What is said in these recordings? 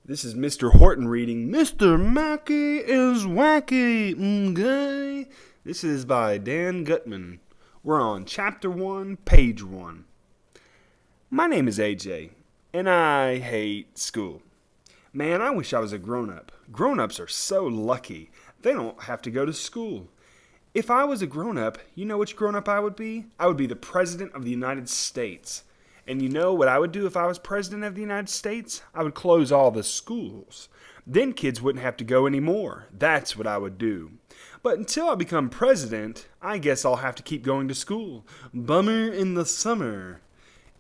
This is Mr. Horton reading Mr. Mackey is Wacky. Okay. This is by Dan Gutman. We're on Chapter 1, Page 1. My name is AJ, and I hate school. Man, I wish I was a grown-up. Grown-ups are so lucky. They don't have to go to school. If I was a grown-up, you know which grown-up I would be? I would be the President of the United States. And you know what I would do if I was President of the United States? I would close all the schools. Then kids wouldn't have to go anymore. That's what I would do. But until I become President, I guess I'll have to keep going to school. Bummer in the summer.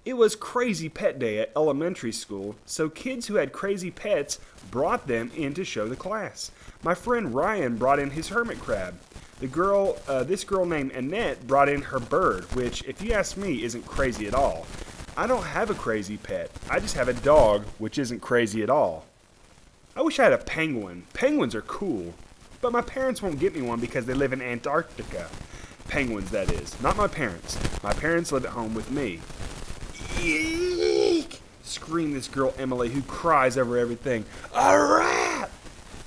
It was Crazy Pet Day at elementary school, so kids who had crazy pets brought them in to show the class. My friend Ryan brought in his hermit crab. This girl named Annette brought in her bird, which, if you ask me, isn't crazy at all. I don't have a crazy pet. I just have a dog, which isn't crazy at all. I wish I had a penguin. Penguins are cool. But my parents won't get me one because they live in Antarctica. Penguins, that is. Not my parents. My parents live at home with me. Eek! Screamed this girl Emily, who cries over everything. A rat!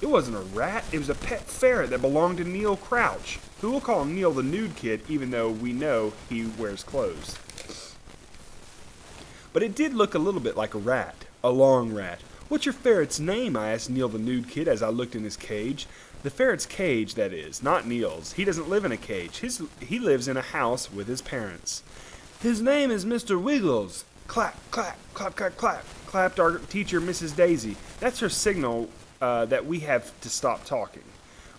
It wasn't a rat. It was a pet ferret that belonged to Neil Crouch, who will call him Neil the Nude Kid, even though we know he wears clothes. But it did look a little bit like a rat. A long rat. What's your ferret's name? I asked Neil the Nude Kid as I looked in his cage. The ferret's cage, that is, not Neil's. He doesn't live in a cage. He lives in a house with his parents. His name is Mr. Wiggles. Clap, clap, clap, clap, clap, clapped our teacher, Mrs. Daisy. That's her signal that we have to stop talking.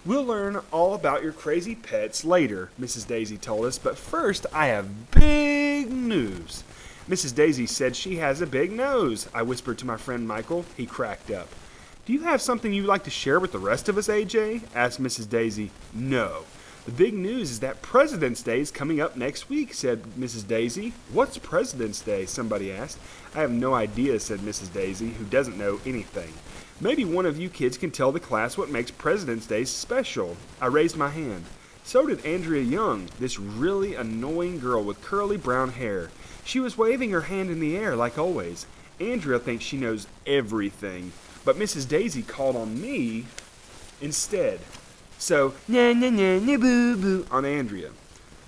We'll learn all about your crazy pets later, Mrs. Daisy told us, but first I have big news. Mrs. Daisy said she has a big nose, I whispered to my friend Michael. He cracked up. Do you have something you'd like to share with the rest of us, AJ? Asked Mrs. Daisy. No. The big news is that President's Day is coming up next week, said Mrs. Daisy. What's President's Day? Somebody asked. I have no idea, said Mrs. Daisy, who doesn't know anything. Maybe one of you kids can tell the class what makes President's Day special. I raised my hand. So did Andrea Young, this really annoying girl with curly brown hair. She was waving her hand in the air like always. Andrea thinks she knows everything, but Mrs. Daisy called on me instead. So, na na na na boo boo on Andrea.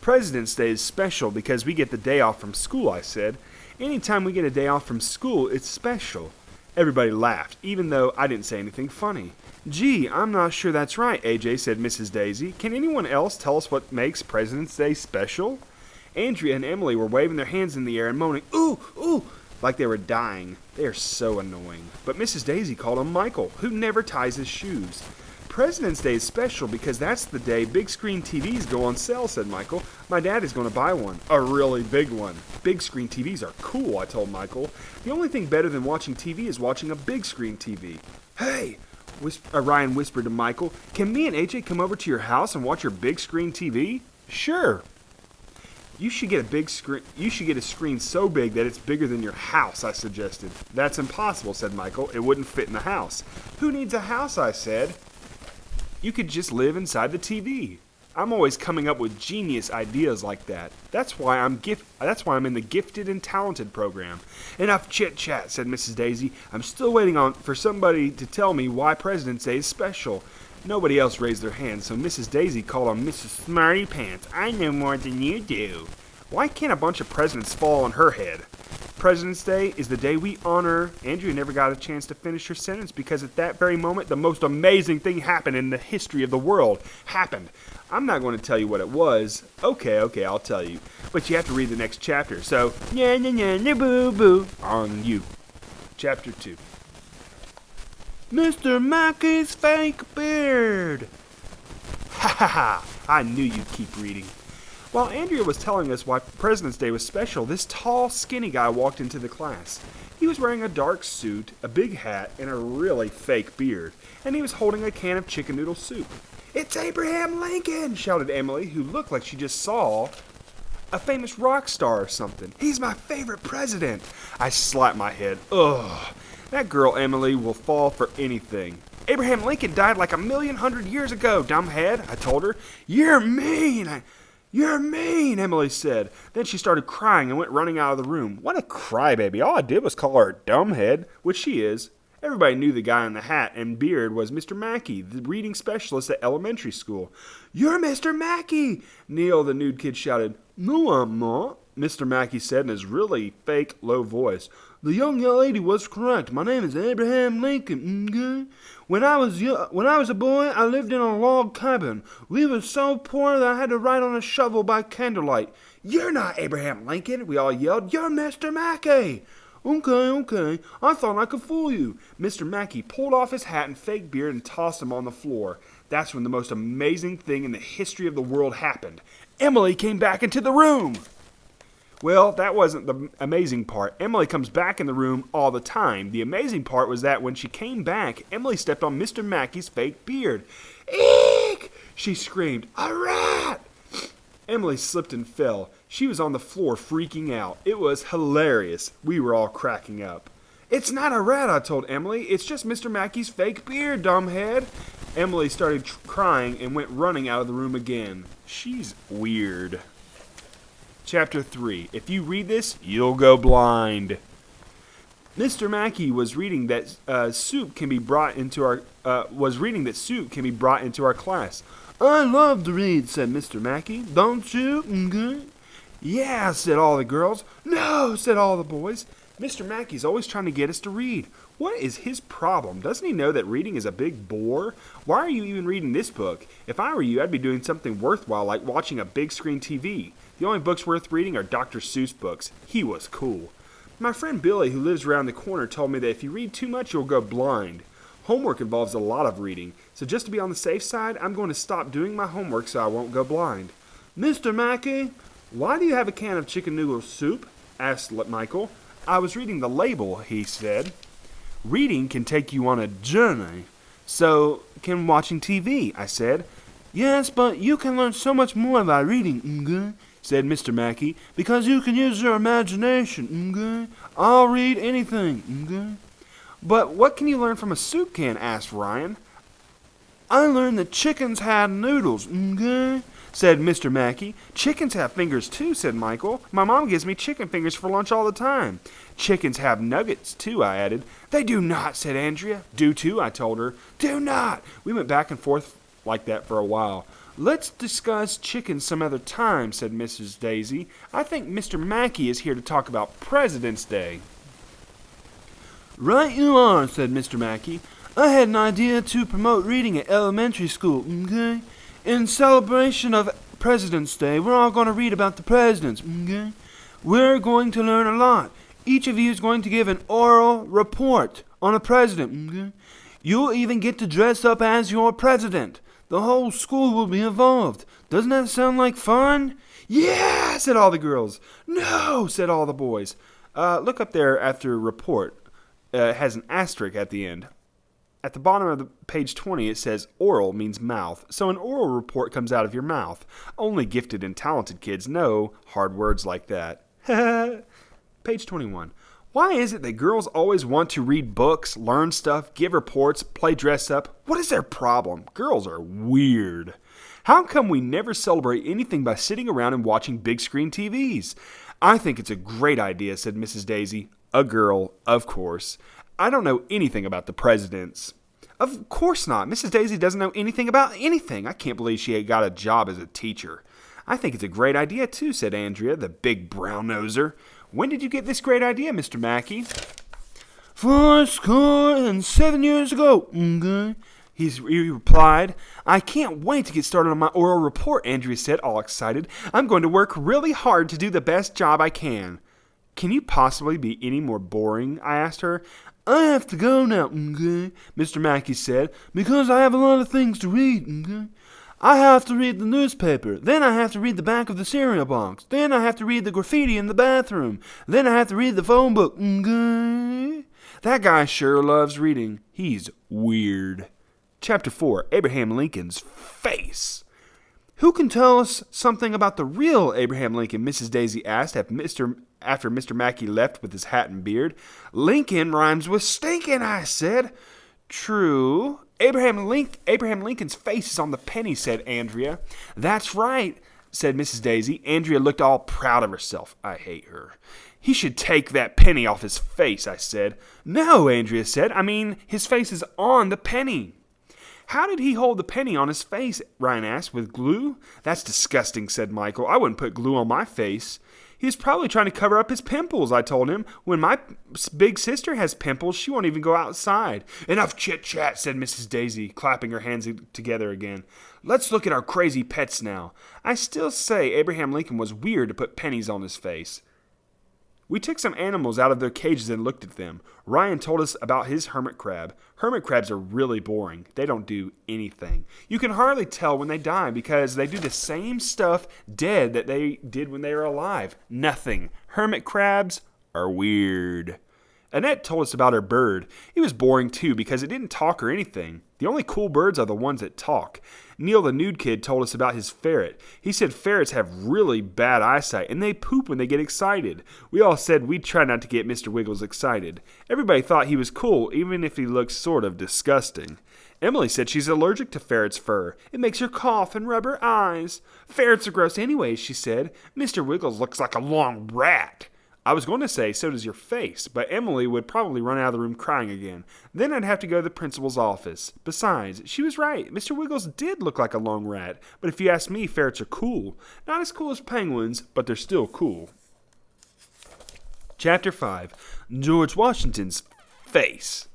President's Day is special because we get the day off from school, I said. Anytime we get a day off from school, it's special. Everybody laughed, even though I didn't say anything funny. Gee, I'm not sure that's right, AJ, said Mrs. Daisy. Can anyone else tell us what makes President's Day special? Andrea and Emily were waving their hands in the air and moaning, ooh, ooh, like they were dying. They are so annoying. But Mrs. Daisy called on Michael, who never ties his shoes. President's Day is special because that's the day big screen TVs go on sale, said Michael. My dad is going to buy one, a really big one. Big screen TVs are cool, I told Michael. The only thing better than watching TV is watching a big screen TV. Hey, Ryan whispered to Michael, can me and AJ come over to your house and watch your big screen TV? Sure. You should get a screen so big that it's bigger than your house, I suggested. That's impossible, said Michael. It wouldn't fit in the house. Who needs a house, I said. You could just live inside the TV. I'm always coming up with genius ideas like that. That's why I'm in the Gifted and Talented program. Enough chit-chat, said Mrs. Daisy. I'm still waiting for somebody to tell me why President's Day is special. Nobody else raised their hand, so Mrs. Daisy called on Mrs. Smarty Pants. I know more than you do. Why can't a bunch of presidents fall on her head? President's Day is the day we honor. Andrea never got a chance to finish her sentence because at that very moment, the most amazing thing happened in the history of the world. Happened. I'm not going to tell you what it was. Okay, I'll tell you. But you have to read the next chapter. So, nya nya nya nya boo boo on you. Chapter 2. Mr. Mackey's fake beard. Ha ha ha. I knew you'd keep reading. While Andrea was telling us why President's Day was special, this tall, skinny guy walked into the class. He was wearing a dark suit, a big hat, and a really fake beard, and he was holding a can of chicken noodle soup. It's Abraham Lincoln, shouted Emily, who looked like she just saw a famous rock star or something. He's my favorite president. I slapped my head. Ugh. That girl Emily will fall for anything. Abraham Lincoln died like 1,100,000 years ago, dumbhead, I told her. You're mean. You're mean, Emily said. Then she started crying and went running out of the room. What a crybaby. All I did was call her a dumbhead, which she is. Everybody knew the guy in the hat and beard was Mr. Mackey, the reading specialist at elementary school. "You're Mr. Mackey!" Neil, the nude kid, shouted. "No, I'm not," Mr. Mackey said in his really fake, low voice. "The young lady was correct. My name is Abraham Lincoln. When I was a boy, I lived in a log cabin. We were so poor that I had to write on a shovel by candlelight." "You're not Abraham Lincoln," we all yelled. "You're Mr. Mackey." Okay. I thought I could fool you." Mr. Mackey pulled off his hat and fake beard and tossed him on the floor. That's when the most amazing thing in the history of the world happened. Emily came back into the room. Well, that wasn't the amazing part. Emily comes back in the room all the time. The amazing part was that when she came back, Emily stepped on Mr. Mackey's fake beard. "Eek!" she screamed. "A rat!" Emily slipped and fell. She was on the floor freaking out. It was hilarious. We were all cracking up. "It's not a rat," I told Emily. "It's just Mr. Mackey's fake beard, dumbhead." Emily started crying and went running out of the room again. She's weird. Chapter 3. If you read this, you'll go blind. Mr. Mackey was reading that soup can be brought into our class. "I love to read," said Mr. Mackey. "Don't you?" "Yeah," said all the girls. "No," said all the boys. Mr. Mackey's always trying to get us to read. What is his problem? Doesn't he know that reading is a big bore? Why are you even reading this book? If I were you, I'd be doing something worthwhile like watching a big screen TV. The only books worth reading are Dr. Seuss books. He was cool. My friend Billy, who lives around the corner, told me that if you read too much, you'll go blind. Homework involves a lot of reading, so just to be on the safe side, I'm going to stop doing my homework so I won't go blind. "Mr. Mackey, why do you have a can of chicken noodle soup?" asked Michael. "I was reading the label," he said. "Reading can take you on a journey. So can watching TV," I said. "Yes, but you can learn so much more by reading, said Mr. Mackey, "because you can use your imagination, I'll read anything, "But what can you learn from a soup can?" asked Ryan. "I learned that chickens had noodles, said Mr. Mackey. "Chickens have fingers too," said Michael. "My mom gives me chicken fingers for lunch all the time." "Chickens have nuggets too," I added. "They do not," said Andrea. "Do too," I told her. "Do not." We went back and forth like that for a while. "Let's discuss chickens some other time," said Mrs. Daisy. "I think Mr. Mackey is here to talk about President's Day." "Right you are," said Mr. Mackey. "I had an idea to promote reading at elementary school, In celebration of President's Day, we're all going to read about the presidents, We're going to learn a lot. Each of you is going to give an oral report on a president, You'll even get to dress up as your president. The whole school will be involved. Doesn't that sound like fun?" "Yeah," said all the girls. "No," said all the boys. Look up there after report. It has an asterisk at the end. At the bottom of page 20, it says oral means mouth. So an oral report comes out of your mouth. Only gifted and talented kids know hard words like that. Page 21. Why is it that girls always want to read books, learn stuff, give reports, play dress up? What is their problem? Girls are weird. How come we never celebrate anything by sitting around and watching big screen TVs? "I think it's a great idea," said Mrs. Daisy. A girl, of course. "I don't know anything about the presidents." Of course not. Mrs. Daisy doesn't know anything about anything. I can't believe she got a job as a teacher. "I think it's a great idea, too," said Andrea, the big brown-noser. "When did you get this great idea, Mr. Mackey?" 47 years ago, he replied. "I can't wait to get started on my oral report," Andrea said, all excited. "I'm going to work really hard to do the best job I can." "Can you possibly be any more boring?" I asked her. "I have to go now, Mr. Mackey said, "because I have a lot of things to read, I have to read the newspaper, then I have to read the back of the cereal box, then I have to read the graffiti in the bathroom, then I have to read the phone book, That guy sure loves reading. He's weird. Chapter 4, Abraham Lincoln's Face. "Who can tell us something about the real Abraham Lincoln?" Mrs. Daisy asked after Mr. Mackey left with his hat and beard. "Lincoln rhymes with stinking," I said. "True. Abraham Lincoln's face is on the penny," said Andrea. "That's right," said Mrs. Daisy. Andrea looked all proud of herself. I hate her. He should take that penny off his face, I said. No, Andrea said. I mean, his face is on the penny. How did he hold the penny on his face? Ryan asked. With glue? That's disgusting, said Michael. I wouldn't put glue on my face. He was probably trying to cover up his pimples, I told him. When my big sister has pimples, she won't even go outside. Enough chit-chat, said Mrs. Daisy, clapping her hands together again. Let's look at our crazy pets now. I still say Abraham Lincoln was weird to put pennies on his face. We took some animals out of their cages and looked at them. Ryan told us about his hermit crab. Hermit crabs are really boring. They don't do anything. You can hardly tell when they die because they do the same stuff dead that they did when they were alive. Nothing. Hermit crabs are weird. Annette told us about her bird. It was boring too because it didn't talk or anything. The only cool birds are the ones that talk. Neil, the nude kid, told us about his ferret. He said ferrets have really bad eyesight and they poop when they get excited. We all said we'd try not to get Mr. Wiggles excited. Everybody thought he was cool, even if he looked sort of disgusting. Emily said she's allergic to ferret's fur. It makes her cough and rub her eyes. Ferrets are gross anyways, she said. Mr. Wiggles looks like a long rat. I was going to say, so does your face, but Emily would probably run out of the room crying again. Then I'd have to go to the principal's office. Besides, she was right. Mr. Wiggles did look like a long rat, but if you ask me, ferrets are cool. Not as cool as penguins, but they're still cool. Chapter 5. George Washington's Face.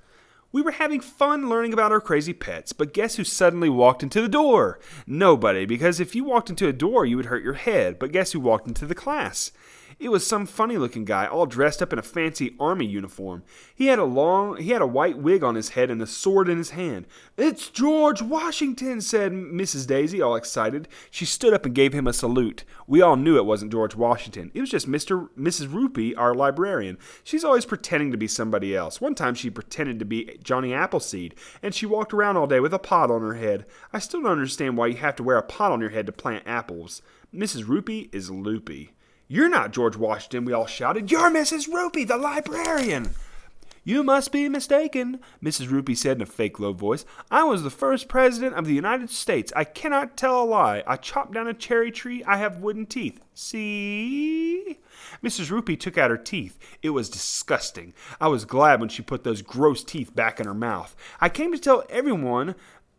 We were having fun learning about our crazy pets, but guess who suddenly walked into the door? Nobody, because if you walked into a door, you would hurt your head, but guess who walked into the class? It was some funny-looking guy, all dressed up in a fancy army uniform. He had a white wig on his head and a sword in his hand. "It's George Washington," said Mrs. Daisy, all excited. She stood up and gave him a salute. We all knew it wasn't George Washington. It was just Mrs. Roopy, our librarian. She's always pretending to be somebody else. One time she pretended to be Johnny Appleseed, and she walked around all day with a pot on her head. I still don't understand why you have to wear a pot on your head to plant apples. Mrs. Roopy is loopy. "You're not George Washington," we all shouted. "You're Mrs. Roopy, the librarian." "You must be mistaken," Mrs. Roopy said in a fake low voice. "I was the first president of the United States. I cannot tell a lie. I chopped down a cherry tree. I have wooden teeth. See?" Mrs. Roopy took out her teeth. It was disgusting. I was glad when she put those gross teeth back in her mouth. "I came to tell everyone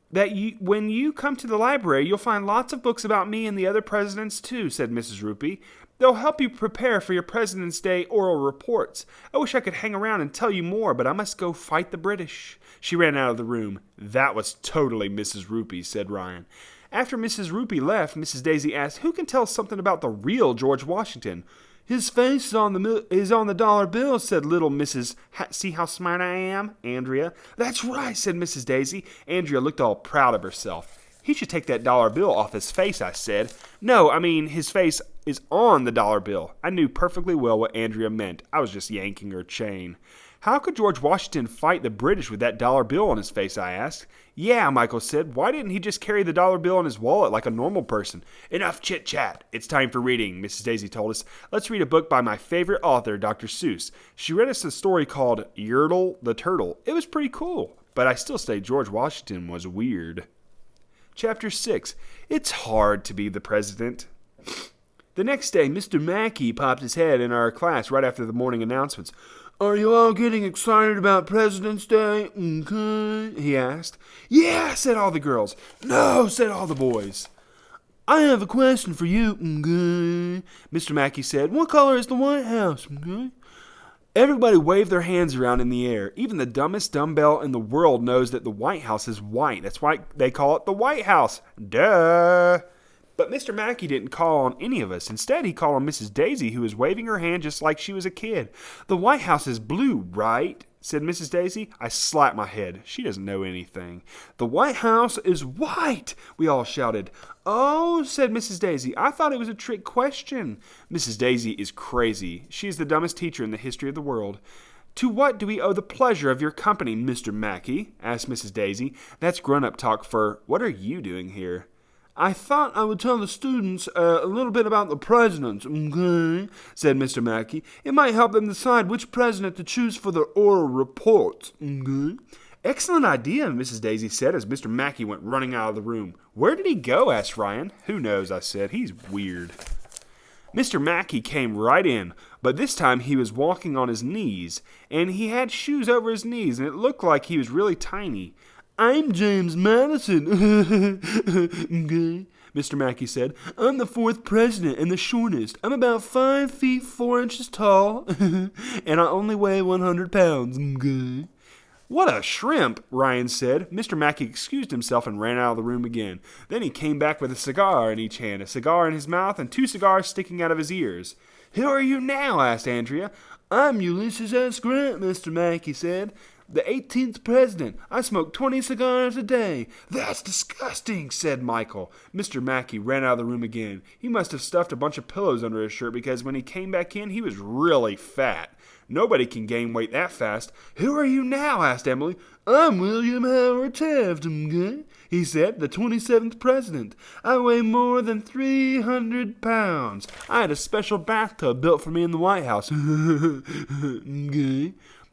that when you come to the library, you'll find lots of books about me and the other presidents too," said Mrs. Roopy. "They'll help you prepare for your President's Day oral reports. I wish I could hang around and tell you more, but I must go fight the British." She ran out of the room. "That was totally Mrs. Roopy," said Ryan. After Mrs. Roopy left, Mrs. Daisy asked, "Who can tell us something about the real George Washington?" "His face is on the dollar bill," said little Mrs. See how smart I am, Andrea. "That's right," said Mrs. Daisy. Andrea looked all proud of herself. "He should take that dollar bill off his face," I said. "No, I mean his face is on the dollar bill." I knew perfectly well what Andrea meant. I was just yanking her chain. "How could George Washington fight the British with that dollar bill on his face?" I asked. "Yeah," Michael said. "Why didn't he just carry the dollar bill in his wallet like a normal person?" "Enough chit-chat. It's time for reading," Mrs. Daisy told us. "Let's read a book by my favorite author, Dr. Seuss." She read us a story called Yertle the Turtle. It was pretty cool, but I still say George Washington was weird. Chapter 6. It's hard to be the president. The next day, Mr. Mackey popped his head in our class right after the morning announcements. "Are you all getting excited about President's Day?" "Okay," he asked. "Yeah," said all the girls. "No," said all the boys. "I have a question for you." "Okay," Mr. Mackey said. "What color is the White House?" "Okay." Everybody waved their hands around in the air. Even the dumbest dumbbell in the world knows that the White House is white. That's why they call it the White House. Duh. But Mr. Mackey didn't call on any of us. Instead, he called on Mrs. Daisy, who was waving her hand just like she was a kid. "The White House is blue, right?" said Mrs. Daisy. I slapped my head. She doesn't know anything. "The White House is white!" we all shouted. "Oh," said Mrs. Daisy, "I thought it was a trick question." Mrs. Daisy is crazy. She is the dumbest teacher in the history of the world. "To what do we owe the pleasure of your company, Mr. Mackey?" asked Mrs. Daisy. That's grown-up talk for, "What are you doing here?" "I thought I would tell the students a little bit about the presidents." "Okay," said Mr. Mackey. "It might help them decide which president to choose for their oral reports." "Okay." "Excellent idea," Mrs. Daisy said as Mr. Mackey went running out of the room. "Where did he go?" asked Ryan. "Who knows," I said. "He's weird." Mr. Mackey came right in, but this time he was walking on his knees, and he had shoes over his knees, and it looked like he was really tiny. "I'm James Madison," Mr. Mackey said. "I'm the 4th president and the shortest. I'm about 5 feet 4 inches tall, and I only weigh 100 pounds. "What a shrimp," Ryan said. Mr. Mackey excused himself and ran out of the room again. Then he came back with a cigar in each hand, a cigar in his mouth, and 2 cigars sticking out of his ears. "Who are you now?" asked Andrea. "I'm Ulysses S. Grant," Mr. Mackey said. "The 18th president. I smoke 20 cigars a day." "That's disgusting," said Michael. Mr. Mackey ran out of the room again. He must have stuffed a bunch of pillows under his shirt because when he came back in, he was really fat. Nobody can gain weight that fast. "Who are you now?" asked Emily. "I'm William Howard Taft," he said, "the 27th president. I weigh more than 300 pounds. I had a special bathtub built for me in the White House."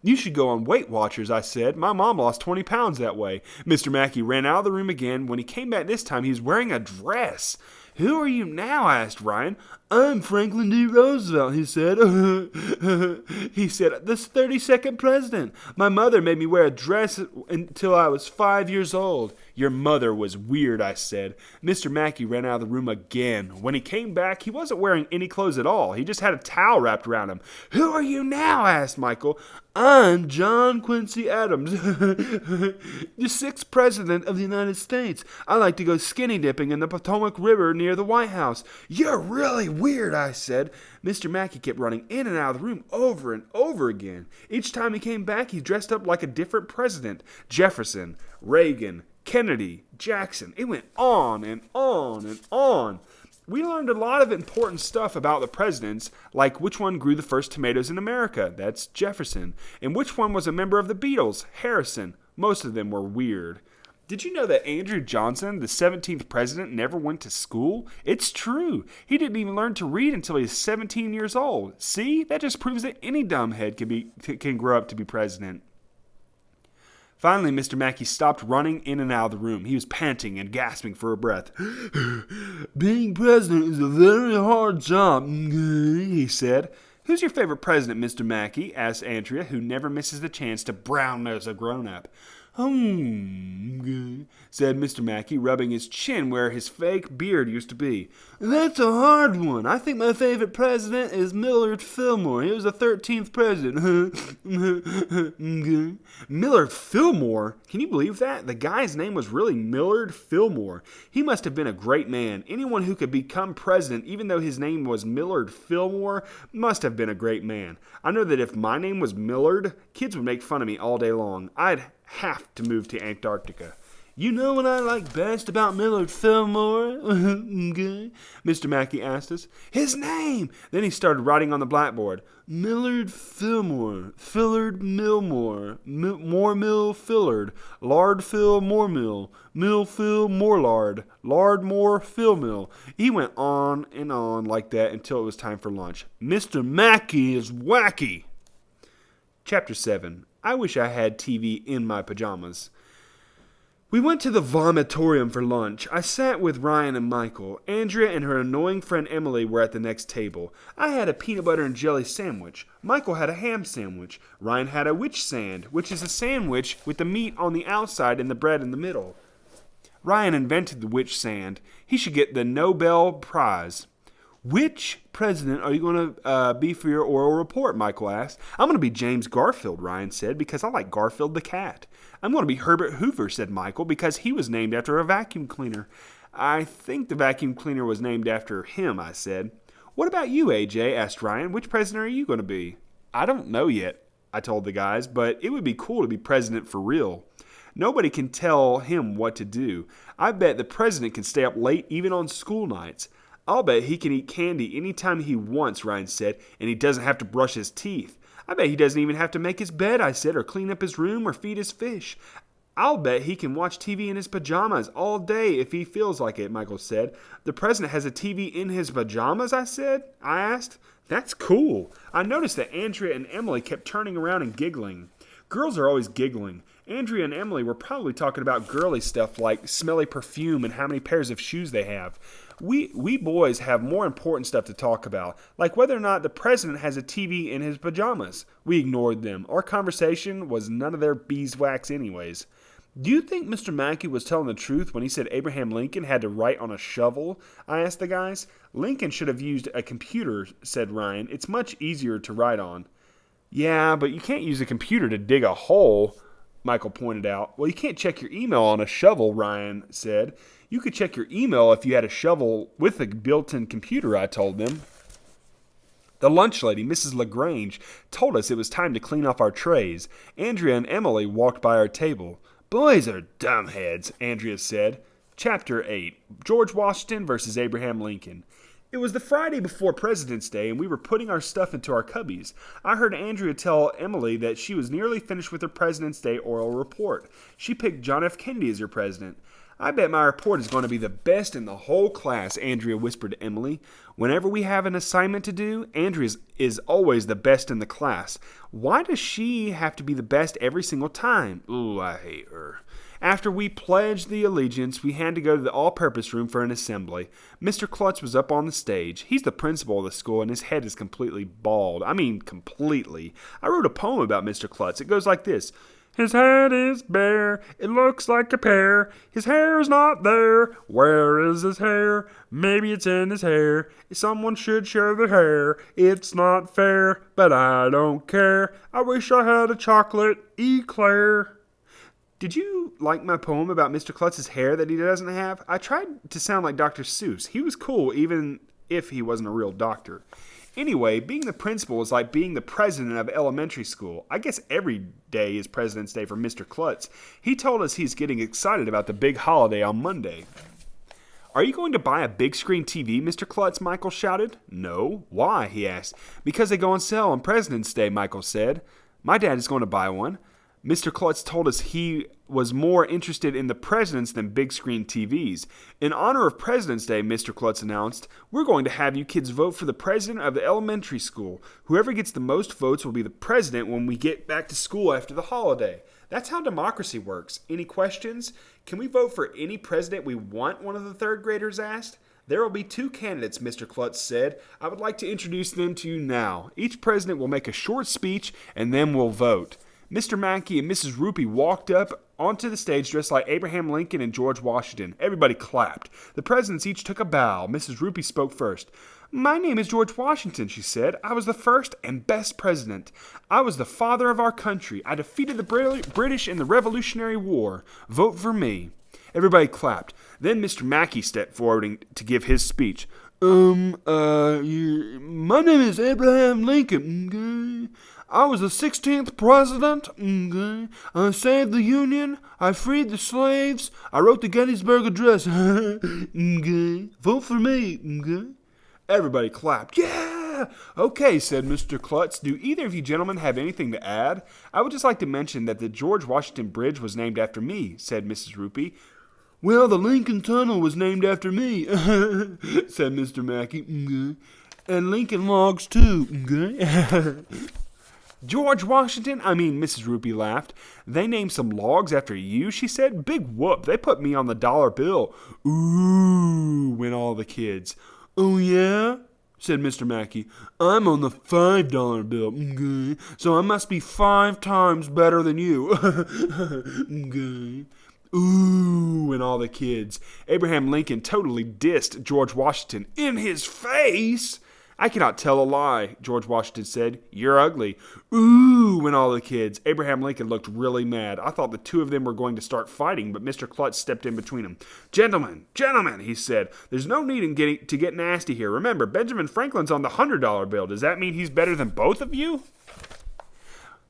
"You should go on Weight Watchers," I said. "My mom lost 20 pounds that way." Mr. Mackey ran out of the room again. When he came back this time, he was wearing a dress. "Who are you now?" asked Ryan. "I'm Franklin D. Roosevelt," he said. He said, "the 32nd president. My mother made me wear a dress until I was 5 years old." "Your mother was weird," I said. Mr. Mackey ran out of the room again. When he came back, he wasn't wearing any clothes at all. He just had a towel wrapped around him. "Who are you now?" asked Michael. "I'm John Quincy Adams, the 6th president of the United States. I like to go skinny dipping in the Potomac River near the White House." "You're really weird," I said. Mr. Mackey kept running in and out of the room over and over again. Each time he came back, he dressed up like a different president. Jefferson, Reagan, Kennedy, Jackson. It went on and on and on. We learned a lot of important stuff about the presidents, like which one grew the first tomatoes in America. That's Jefferson. And which one was a member of the Beatles? Harrison. Most of them were weird. Did you know that Andrew Johnson, the 17th president, never went to school? It's true. He didn't even learn to read until he was 17 years old. See? That just proves that any dumbhead can grow up to be president. Finally, Mr. Mackey stopped running in and out of the room. He was panting and gasping for a breath. "Being president is a very hard job," he said. "Who's your favorite president, Mr. Mackey?" asked Andrea, who never misses the chance to brown-nose a grown-up. Said Mr. Mackey, rubbing his chin where his fake beard used to be. "That's a hard one. I think my favorite president is Millard Fillmore. He was the 13th president." Millard Fillmore? Can you believe that? The guy's name was really Millard Fillmore. He must have been a great man. Anyone who could become president, even though his name was Millard Fillmore, must have been a great man. I know that if my name was Millard, kids would make fun of me all day long. I'd have to move to Antarctica. "You know what I like best about Millard Fillmore?" Mr. Mackey asked us. "His name!" Then he started writing on the blackboard. "Millard Fillmore, Fillard Millmore, Moormill Fillard, Lard Fill Moormill, Mill Fill Moorlard, Lard More Fillmill." He went on and on like that until it was time for lunch. Mr. Mackey is wacky. Chapter 7. I wish I had TV in my pajamas. We went to the vomitorium for lunch. I sat with Ryan and Michael. Andrea and her annoying friend Emily were at the next table. I had a peanut butter and jelly sandwich. Michael had a ham sandwich. Ryan had a witch sand, which is a sandwich with the meat on the outside and the bread in the middle. Ryan invented the witch sand. He should get the Nobel Prize. "Which president are you going to be for your oral report?" Michael asked. "I'm going to be James Garfield," Ryan said, "because I like Garfield the cat." "I'm going to be Herbert Hoover," said Michael, "because he was named after a vacuum cleaner." "I think the vacuum cleaner was named after him," I said. "What about you, AJ?" asked Ryan. "Which president are you going to be?" "I don't know yet," I told the guys, "but it would be cool to be president for real. Nobody can tell him what to do. I bet the president can stay up late even on school nights. I'll bet he can eat candy anytime he wants," Ryan said, "and he doesn't have to brush his teeth." "I bet he doesn't even have to make his bed," I said, "or clean up his room or feed his fish." "I'll bet he can watch TV in his pajamas all day if he feels like it," Michael said. "The president has a TV in his pajamas," I asked. "That's cool." I noticed that Andrea and Emily kept turning around and giggling. Girls are always giggling. Andrea and Emily were probably talking about girly stuff like smelly perfume and how many pairs of shoes they have. We boys have more important stuff to talk about, like whether or not the president has a TV in his pajamas. We ignored them. Our conversation was none of their beeswax anyways. Do you think Mr. Mackey was telling the truth when he said Abraham Lincoln had to write on a shovel? I asked the guys. Lincoln should have used a computer, said Ryan. It's much easier to write on. Yeah, but you can't use a computer to dig a hole, Michael pointed out. Well, you can't check your email on a shovel, Ryan said. You could check your email if you had a shovel with a built-in computer, I told them. The lunch lady, Mrs. LaGrange, told us it was time to clean off our trays. Andrea and Emily walked by our table. Boys are dumbheads, Andrea said. Chapter 8, George Washington versus Abraham Lincoln. It was the Friday before President's Day, and we were putting our stuff into our cubbies. I heard Andrea tell Emily that she was nearly finished with her President's Day oral report. She picked John F. Kennedy as her president. I bet my report is going to be the best in the whole class, Andrea whispered to Emily. Whenever we have an assignment to do, Andrea is always the best in the class. Why does she have to be the best every single time? Ooh, I hate her. After we pledged the allegiance, we had to go to the all-purpose room for an assembly. Mr. Klutz was up on the stage. He's the principal of the school, and his head is completely bald. I mean, completely. I wrote a poem about Mr. Klutz. It goes like this. His head is bare, it looks like a pear. His hair is not there. Where is his hair? Maybe it's in his hair. Someone should show the hair. It's not fair, but I don't care. I wish I had a chocolate eclair. Did you like my poem about Mr. Klutz's hair that he doesn't have? I tried to sound like Dr. Seuss. He was cool even if he wasn't a real doctor. Anyway, being the principal is like being the president of elementary school. I guess every day is President's Day for Mr. Klutz. He told us he's getting excited about the big holiday on Monday. Are you going to buy a big screen TV, Mr. Klutz? Michael shouted. No. Why? He asked. Because they go on sale on President's Day, Michael said. My dad is going to buy one. Mr. Klutz told us he was more interested in the presidents than big screen TVs. In honor of President's Day, Mr. Klutz announced, we're going to have you kids vote for the president of the elementary school. Whoever gets the most votes will be the president when we get back to school after the holiday. That's how democracy works. Any questions? Can we vote for any president we want? One of the third graders asked. There will be 2 candidates, Mr. Klutz said. I would like to introduce them to you now. Each president will make a short speech and then we'll vote. Mr. Mackey and Mrs. Roopy walked up onto the stage dressed like Abraham Lincoln and George Washington. Everybody clapped. The presidents each took a bow. Mrs. Roopy spoke first. My name is George Washington, she said. I was the first and best president. I was the father of our country. I defeated the British in the Revolutionary War. Vote for me. Everybody clapped. Then Mr. Mackey stepped forward to give his speech. My name is Abraham Lincoln. I was the 16th president. I saved the Union. I freed the slaves. I wrote the Gettysburg Address. Vote for me. Everybody clapped. Yeah! Okay, said Mr. Klutz. Do either of you gentlemen have anything to add? I would just like to mention that the George Washington Bridge was named after me, said Mrs. Roopy. Well, the Lincoln Tunnel was named after me, said Mr. Mackey. And Lincoln Logs, too. George Washington? Mrs. Roopy laughed. They named some logs after you, she said. Big whoop. They put me on the dollar bill. Ooh, went all the kids. Oh, yeah? Said Mr. Mackey. I'm on the $5 bill. So I must be 5 times better than you. Ooh, went all the kids. Abraham Lincoln totally dissed George Washington in his face. I cannot tell a lie, George Washington said. You're ugly. Ooh, went all the kids. Abraham Lincoln looked really mad. I thought the 2 of them were going to start fighting, but Mr. Klutz stepped in between them. Gentlemen, he said, there's no need to get nasty here. Remember, Benjamin Franklin's on the $100 bill. Does that mean he's better than both of you?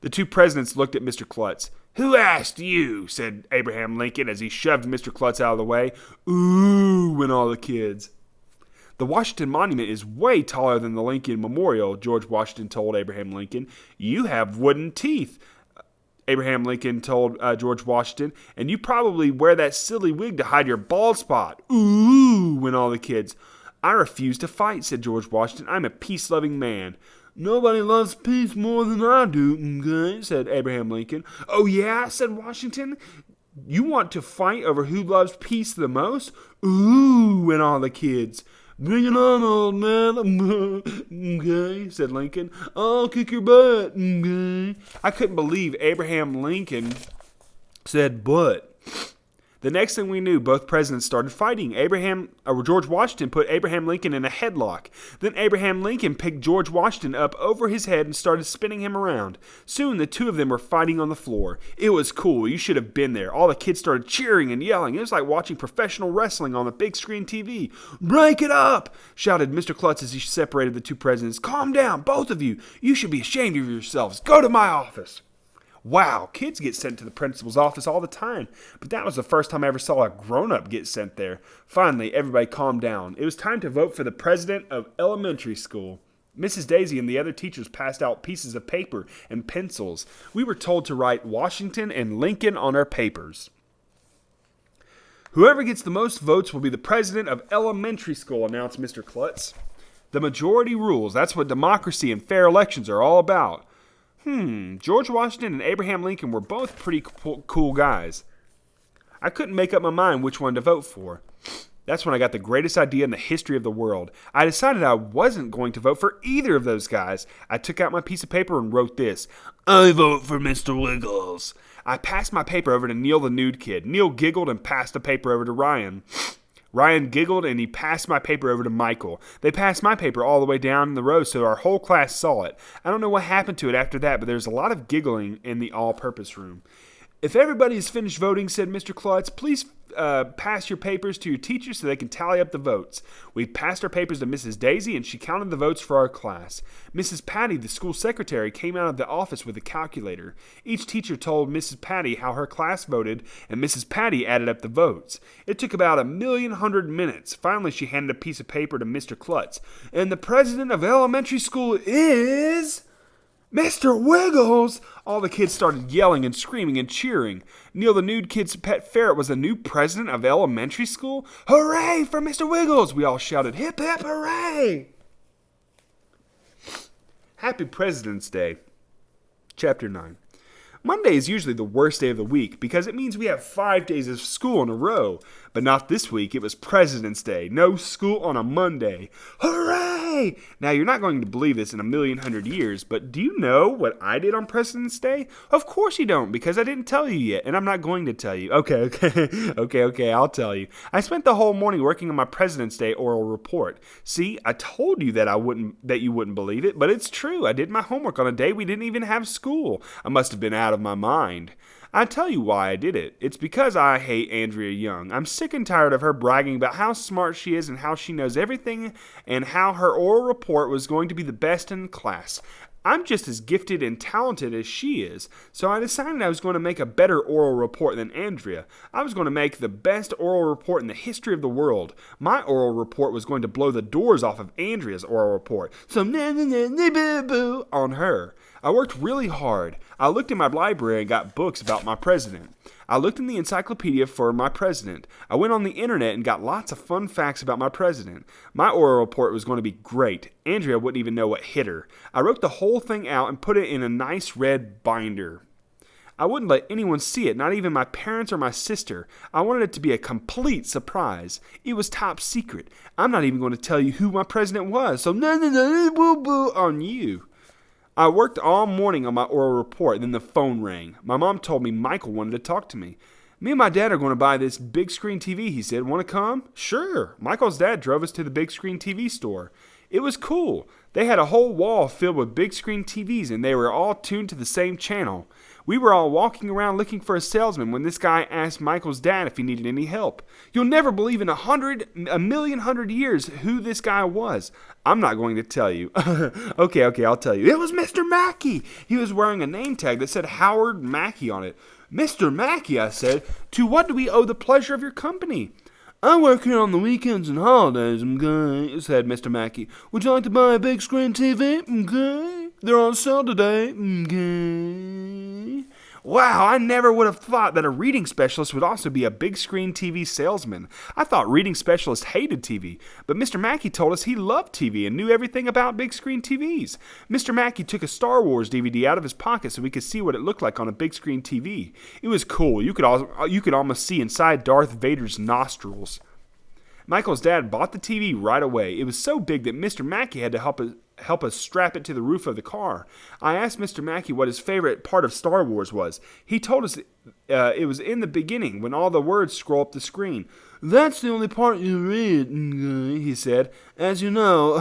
The 2 presidents looked at Mr. Klutz. Who asked you? Said Abraham Lincoln as he shoved Mr. Klutz out of the way. Ooh, went all the kids. The Washington Monument is way taller than the Lincoln Memorial, George Washington told Abraham Lincoln. You have wooden teeth, Abraham Lincoln told George Washington, and you probably wear that silly wig to hide your bald spot. Ooh, went all the kids. I refuse to fight, said George Washington. I'm a peace-loving man. Nobody loves peace more than I do, okay, said Abraham Lincoln. Oh yeah, said Washington. You want to fight over who loves peace the most? Ooh, went all the kids. Bring it on, old man, okay, said Lincoln. I'll kick your butt, okay. I couldn't believe Abraham Lincoln said butt. The next thing we knew, both presidents started fighting. George Washington put Abraham Lincoln in a headlock. Then Abraham Lincoln picked George Washington up over his head and started spinning him around. Soon the two of them were fighting on the floor. It was cool. You should have been there. All the kids started cheering and yelling. It was like watching professional wrestling on the big screen TV. Break it up, shouted Mr. Klutz as he separated the two presidents. Calm down, both of you. You should be ashamed of yourselves. Go to my office. Wow, kids get sent to the principal's office all the time, but that was the first time I ever saw a grown-up get sent there. Finally, everybody calmed down. It was time to vote for the president of elementary school. Mrs. Daisy and the other teachers passed out pieces of paper and pencils. We were told to write Washington and Lincoln on our papers. Whoever gets the most votes will be the president of elementary school, announced Mr. Klutz. The majority rules. That's what democracy and fair elections are all about. George Washington and Abraham Lincoln were both pretty cool guys. I couldn't make up my mind which one to vote for. That's when I got the greatest idea in the history of the world. I decided I wasn't going to vote for either of those guys. I took out my piece of paper and wrote this. I vote for Mr. Wiggles. I passed my paper over to Neil the nude kid. Neil giggled and passed the paper over to Ryan. Ryan giggled and he passed my paper over to Michael. They passed my paper all the way down the row so our whole class saw it. I don't know what happened to it after that, but there's a lot of giggling in the all-purpose room. If everybody has finished voting, said Mr. Klutz, please pass your papers to your teacher so they can tally up the votes. We passed our papers to Mrs. Daisy, and she counted the votes for our class. Mrs. Patty, the school secretary, came out of the office with a calculator. Each teacher told Mrs. Patty how her class voted, and Mrs. Patty added up the votes. It took about 1,100,000 minutes. Finally, she handed a piece of paper to Mr. Klutz. And the president of elementary school is... Mr. Wiggles! All the kids started yelling and screaming and cheering. Neil the nude kid's pet ferret was the new president of elementary school. Hooray for Mr. Wiggles! We all shouted, hip hip hooray! Happy President's Day. Chapter 9. Monday is usually the worst day of the week because it means we have 5 days of school in a row. But not this week. It was President's Day. No school on a Monday. Hooray! Now, you're not going to believe this in 1,100,000 years, but do you know what I did on President's Day? Of course you don't, because I didn't tell you yet, and I'm not going to tell you. Okay, I'll tell you. I spent the whole morning working on my President's Day oral report. See, I told you that you wouldn't believe it, but it's true. I did my homework on a day we didn't even have school. I must have been out of my mind. I tell you why I did it. It's because I hate Andrea Young. I'm sick and tired of her bragging about how smart she is and how she knows everything and how her oral report was going to be the best in class. I'm just as gifted and talented as she is, so I decided I was going to make a better oral report than Andrea. I was going to make the best oral report in the history of the world. My oral report was going to blow the doors off of Andrea's oral report. So na-na-na-na-boo-boo on her. I worked really hard. I looked in my library and got books about my president. I looked in the encyclopedia for my president. I went on the internet and got lots of fun facts about my president. My oral report was going to be great. Andrea wouldn't even know what hit her. I wrote the whole thing out and put it in a nice red binder. I wouldn't let anyone see it, not even my parents or my sister. I wanted it to be a complete surprise. It was top secret. I'm not even going to tell you who my president was, so boo-boo on you. I worked all morning on my oral report, and then the phone rang. My mom told me Michael wanted to talk to me. Me and my dad are going to buy this big screen TV, he said. Want to come? Sure. Michael's dad drove us to the big screen TV store. It was cool. They had a whole wall filled with big screen TVs, and they were all tuned to the same channel. We were all walking around looking for a salesman when this guy asked Michael's dad if he needed any help. You'll never believe in 1,100,000 years who this guy was. I'm not going to tell you. Okay, I'll tell you. It was Mr. Mackey. He was wearing a name tag that said Howard Mackey on it. Mr. Mackey, I said, to what do we owe the pleasure of your company? I work here on the weekends and holidays, okay, said Mr. Mackey. Would you like to buy a big screen TV? Okay. They're on sale today. Okay. Wow, I never would have thought that a reading specialist would also be a big screen TV salesman. I thought reading specialists hated TV, but Mr. Mackey told us he loved TV and knew everything about big screen TVs. Mr. Mackey took a Star Wars DVD out of his pocket so we could see what it looked like on a big screen TV. It was cool. You could almost see inside Darth Vader's nostrils. Michael's dad bought the TV right away. It was so big that Mr. Mackey had to help us strap it to the roof of the car. I asked Mr. Mackey what his favorite part of Star Wars was. He told us it was in the beginning when all the words scroll up the screen. "That's the only part you read," he said. "As you know,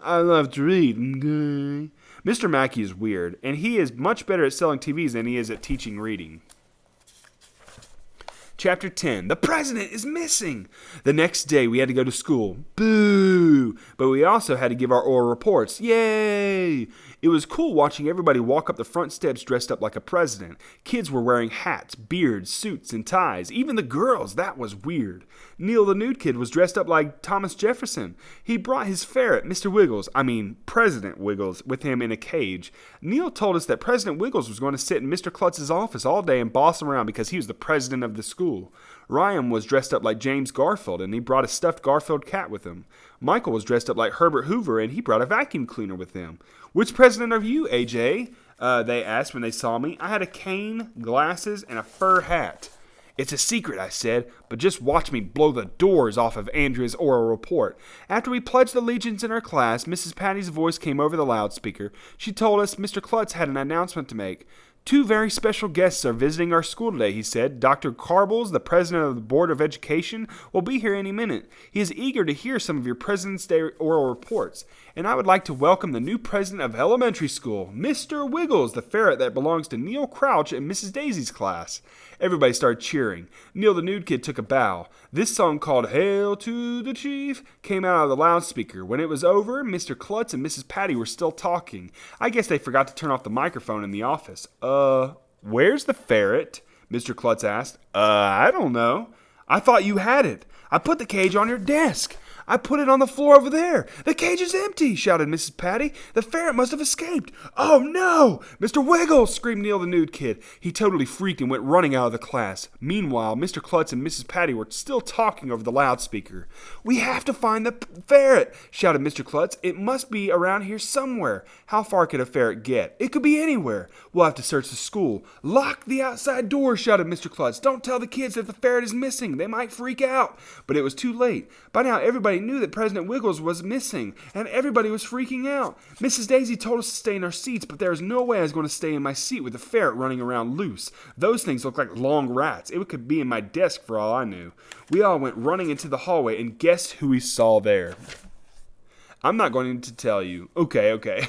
I love to read." Mr. Mackey is weird, and he is much better at selling TVs than he is at teaching reading. Chapter 10. The president is missing! The next day we had to go to school. Boo! But we also had to give our oral reports. Yay! It was cool watching everybody walk up the front steps dressed up like a president. Kids were wearing hats, beards, suits, and ties. Even the girls. That was weird. Neil the nude kid was dressed up like Thomas Jefferson. He brought his ferret, President Wiggles, with him in a cage. Neil told us that President Wiggles was going to sit in Mr. Klutz's office all day and boss him around because he was the president of the school. Ryan was dressed up like James Garfield, and he brought a stuffed Garfield cat with him. Michael was dressed up like Herbert Hoover, and he brought a vacuum cleaner with him. "Which president are you, AJ?" They asked when they saw me. I had a cane, glasses, and a fur hat. "It's a secret," I said, "but just watch me blow the doors off of Andrea's oral report." After we pledged allegiance in our class, Mrs. Patty's voice came over the loudspeaker. She told us Mr. Klutz had an announcement to make. "Two very special guests are visiting our school today," he said. "Dr. Carbles, the president of the Board of Education, will be here any minute. He is eager to hear some of your President's Day oral reports. And I would like to welcome the new president of elementary school, Mr. Wiggles, the ferret that belongs to Neil Crouch in Mrs. Daisy's class." Everybody started cheering. Neil the nude kid took a bow. This song called "Hail to the Chief" came out of the loudspeaker. When it was over, Mr. Klutz and Mrs. Patty were still talking. I guess they forgot to turn off the microphone in the office. Where's the ferret?" Mr. Klutz asked. I don't know. I thought you had it. I put the cage on your desk. I put it on the floor over there. The cage is empty," shouted Mrs. Patty. "The ferret must have escaped." "Oh, no! Mr. Wiggles!" screamed Neil the nude kid. He totally freaked and went running out of the class. Meanwhile, Mr. Klutz and Mrs. Patty were still talking over the loudspeaker. "We have to find the ferret," shouted Mr. Klutz. "It must be around here somewhere." How far could a ferret get? It could be anywhere. "We'll have to search the school." "Lock the outside door," shouted Mr. Klutz. "Don't tell the kids that the ferret is missing. They might freak out." But it was too late. By now, everybody knew that President Wiggles was missing, and everybody was freaking out. Mrs. Daisy told us to stay in our seats, but there was no way I was going to stay in my seat with the ferret running around loose. Those things looked like long rats. It could be in my desk for all I knew. We all went running into the hallway, and guess who we saw there? I'm not going to tell you. Okay.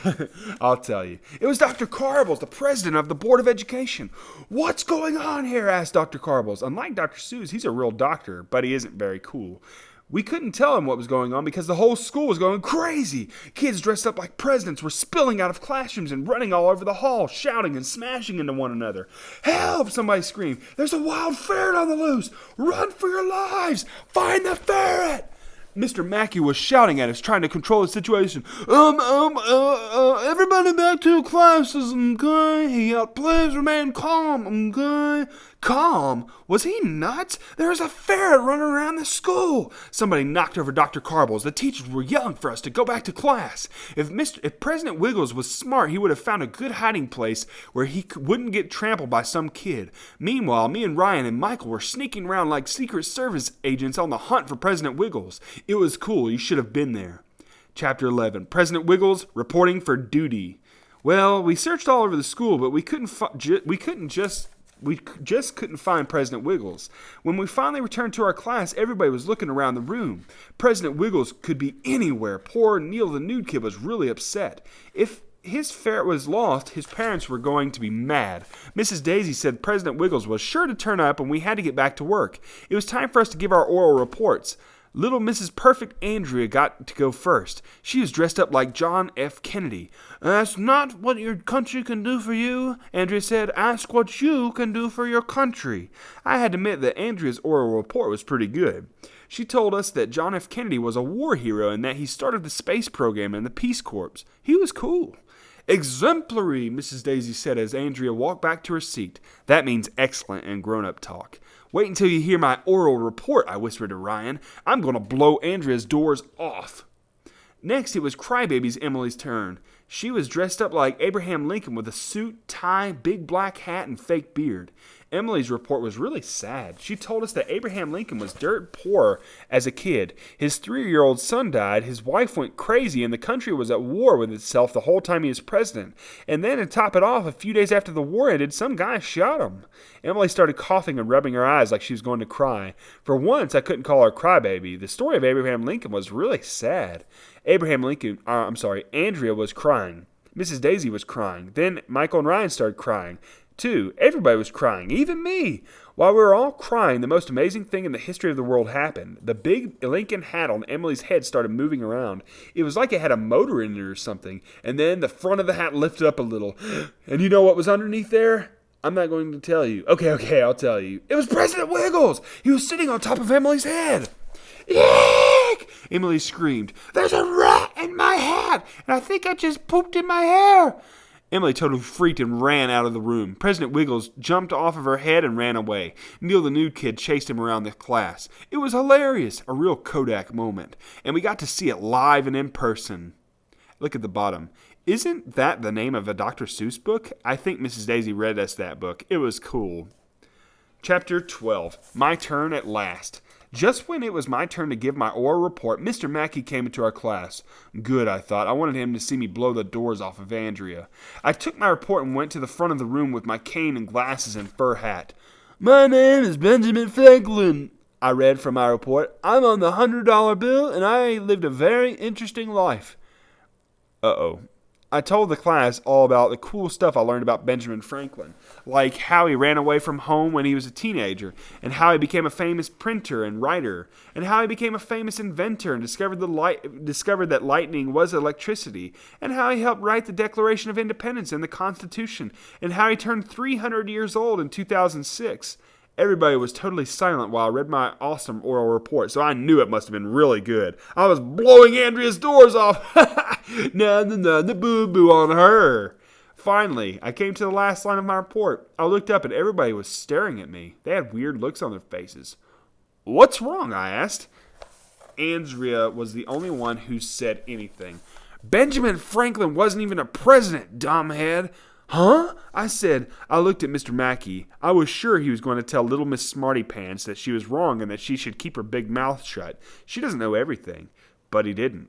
I'll tell you. It was Dr. Carbles, the president of the Board of Education. "What's going on here?" asked Dr. Carbles. Unlike Dr. Seuss, he's a real doctor, but he isn't very cool. We couldn't tell him what was going on because the whole school was going crazy. Kids dressed up like presidents were spilling out of classrooms and running all over the hall, shouting and smashing into one another. "Help!" somebody screamed. "There's a wild ferret on the loose! Run for your lives! Find the ferret!" Mr. Mackey was shouting at us, trying to control the situation. Everybody back to classes, okay?" He yelled. "Please remain calm, okay?" Calm? Was he nuts? There was a ferret running around the school. Somebody knocked over Dr. Carbles. The teachers were yelling for us to go back to class. If President Wiggles was smart, he would have found a good hiding place where he wouldn't get trampled by some kid. Meanwhile, me and Ryan and Michael were sneaking around like Secret Service agents on the hunt for President Wiggles. It was cool. You should have been there. Chapter 11. President Wiggles reporting for duty. Well, we searched all over the school, but we just couldn't find President Wiggles. When we finally returned to our class, everybody was looking around the room. President Wiggles could be anywhere. Poor Neil the nude kid was really upset. If his ferret was lost, his parents were going to be mad. Mrs. Daisy said President Wiggles was sure to turn up and we had to get back to work. It was time for us to give our oral reports. Little Mrs. Perfect Andrea got to go first. She was dressed up like John F. Kennedy. "Ask not what your country can do for you," Andrea said. "Ask what you can do for your country." I had to admit that Andrea's oral report was pretty good. She told us that John F. Kennedy was a war hero and that he started the space program and the Peace Corps. He was cool. Exemplary, Mrs. Daisy said as Andrea walked back to her seat. That means excellent in grown-up talk. Wait until you hear my oral report, I whispered to Ryan. I'm going to blow Andrea's doors off. Next, it was Crybaby's Emily's turn. She was dressed up like Abraham Lincoln with a suit, tie, big black hat, and fake beard. Emily's report was really sad. She told us that Abraham Lincoln was dirt poor as a kid. His 3-year-old son died, his wife went crazy, and the country was at war with itself the whole time he was president. And then, to top it off, a few days after the war ended, some guy shot him. Emily started coughing and rubbing her eyes like she was going to cry. For once, I couldn't call her Crybaby. The story of Abraham Lincoln was really sad. Andrea was crying. Mrs. Daisy was crying. Then Michael and Ryan started crying, too. Everybody was crying, even me. While we were all crying, the most amazing thing in the history of the world happened. The big Lincoln hat on Emily's head started moving around. It was like it had a motor in it or something. And then the front of the hat lifted up a little. And you know what was underneath there? I'm not going to tell you. Okay, I'll tell you. It was President Wiggles. He was sitting on top of Emily's head. Yuck! Emily screamed. There's a rat in my hat, and I think I just pooped in my hair. Emily totally freaked and ran out of the room. President Wiggles jumped off of her head and ran away. Neil the nude kid chased him around the class. It was hilarious, a real Kodak moment, and we got to see it live and in person. Look at the bottom. Isn't that the name of a Dr. Seuss book? I think Mrs. Daisy read us that book. It was cool. Chapter 12. My turn at last. Just when it was my turn to give my oral report, Mr. Mackey came into our class. Good, I thought. I wanted him to see me blow the doors off of Andrea. I took my report and went to the front of the room with my cane and glasses and fur hat. My name is Benjamin Franklin, I read from my report. I'm on the $100 bill, and I lived a very interesting life. Uh-oh. I told the class all about the cool stuff I learned about Benjamin Franklin, like how he ran away from home when he was a teenager, and how he became a famous printer and writer, and how he became a famous inventor and discovered that lightning was electricity, and how he helped write the Declaration of Independence and the Constitution, and how he turned 300 years old in 2006. Everybody was totally silent while I read my awesome oral report, so I knew it must have been really good. I was blowing Andrea's doors off. The boo-boo on her. Finally, I came to the last line of my report. I looked up and everybody was staring at me. They had weird looks on their faces. What's wrong? I asked. Andrea was the only one who said anything. Benjamin Franklin wasn't even a president, dumbhead. Huh? I said. I looked at Mr. Mackey. I was sure he was going to tell little Miss Smarty Pants that she was wrong and that she should keep her big mouth shut. She doesn't know everything. But he didn't.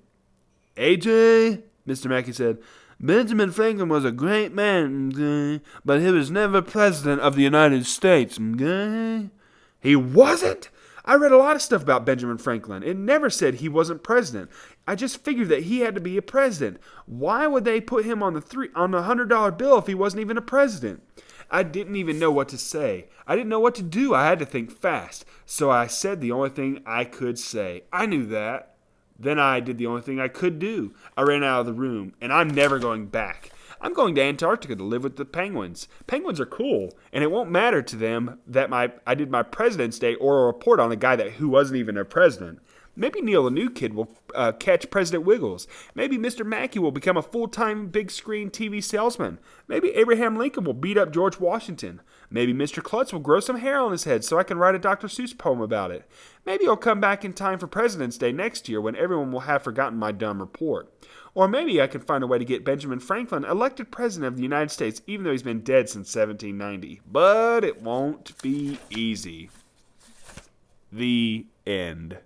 AJ, Mr. Mackey said, Benjamin Franklin was a great man, but he was never president of the United States. He wasn't? I read a lot of stuff about Benjamin Franklin. It never said he wasn't president. I just figured that he had to be a president. Why would they put him on the $100 bill if he wasn't even a president? I didn't even know what to say. I didn't know what to do. I had to think fast. So I said the only thing I could say. I knew that. Then I did the only thing I could do. I ran out of the room, and I'm never going back. I'm going to Antarctica to live with the penguins. Penguins are cool, and it won't matter to them that I did my President's Day oral report on a guy who wasn't even a president. Maybe Neil the new kid will catch President Wiggles. Maybe Mr. Mackey will become a full-time big-screen TV salesman. Maybe Abraham Lincoln will beat up George Washington. Maybe Mr. Klutz will grow some hair on his head so I can write a Dr. Seuss poem about it. Maybe he'll come back in time for President's Day next year when everyone will have forgotten my dumb report. Or maybe I can find a way to get Benjamin Franklin elected President of the United States even though he's been dead since 1790. But it won't be easy. The end.